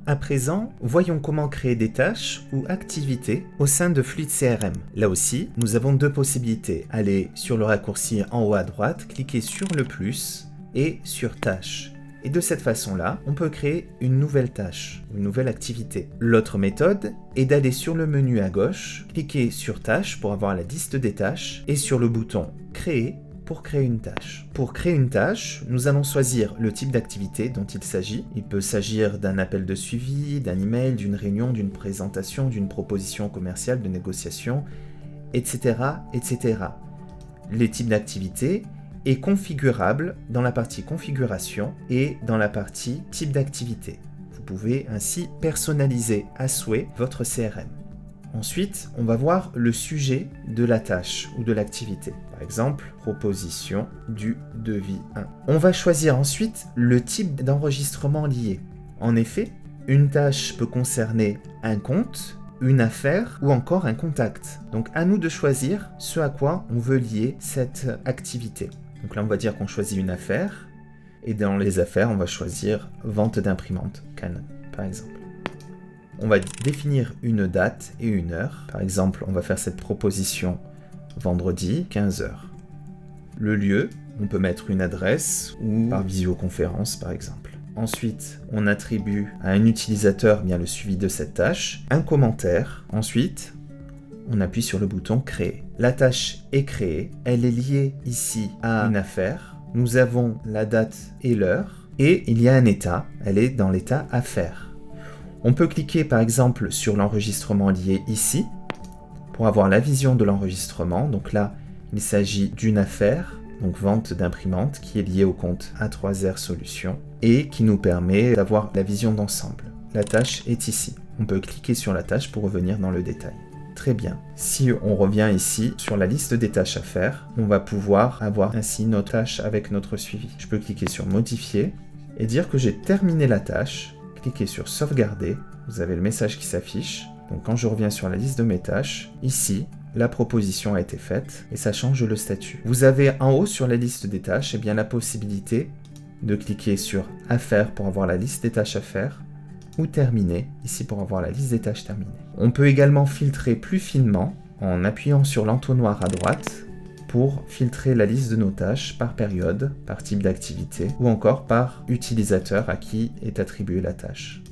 À présent, voyons comment créer des tâches ou activités au sein de Fluide CRM. Là aussi, nous avons deux possibilités. Aller sur le raccourci en haut à droite, cliquer sur le plus et sur tâches. Et de cette façon-là, on peut créer une nouvelle tâche, une nouvelle activité. L'autre méthode est d'aller sur le menu à gauche, cliquer sur tâches pour avoir la liste des tâches et sur le bouton créer pour créer une tâche. Pour créer une tâche, nous allons choisir le type d'activité dont il s'agit. Il peut s'agir d'un appel de suivi, d'un email, d'une réunion, d'une présentation, d'une proposition commerciale, de négociation, etc., etc. Les types d'activités est configurable dans la partie configuration et dans la partie type d'activité. Vous pouvez ainsi personnaliser à souhait votre CRM. Ensuite, on va voir le sujet de la tâche ou de l'activité. Par exemple, proposition du devis 1. On va choisir ensuite le type d'enregistrement lié. En effet, une tâche peut concerner un compte, une affaire ou encore un contact. Donc à nous de choisir ce à quoi on veut lier cette activité. Donc là, on va dire qu'on choisit une affaire, et dans les affaires, on va choisir vente d'imprimante Canon, par exemple. On va définir une date et une heure. Par exemple, on va faire cette proposition vendredi, 15h. Le lieu, on peut mettre une adresse ou par visioconférence, par exemple. Ensuite, on attribue à un utilisateur bien le suivi de cette tâche, un commentaire. Ensuite, on appuie sur le bouton créer. La tâche est créée, elle est liée ici à une affaire. Nous avons la date et l'heure et il y a un état, elle est dans l'état affaire. On peut cliquer par exemple sur l'enregistrement lié ici pour avoir la vision de l'enregistrement. Donc là, il s'agit d'une affaire, donc vente d'imprimante qui est liée au compte A3R Solutions et qui nous permet d'avoir la vision d'ensemble. La tâche est ici. On peut cliquer sur la tâche pour revenir dans le détail. Très bien. Si on revient ici sur la liste des tâches à faire, on va pouvoir avoir ainsi nos tâches avec notre suivi. Je peux cliquer sur modifier et dire que j'ai terminé la tâche. Cliquez sur sauvegarder. Vous avez le message qui s'affiche. Donc quand je reviens sur la liste de mes tâches, ici, la proposition a été faite et ça change le statut. Vous avez en haut sur la liste des tâches eh bien, la possibilité de cliquer sur à faire pour avoir la liste des tâches à faire ou terminer, ici pour avoir la liste des tâches terminées. On peut également filtrer plus finement en appuyant sur l'entonnoir à droite pour filtrer la liste de nos tâches par période, par type d'activité ou encore par utilisateur à qui est attribuée la tâche.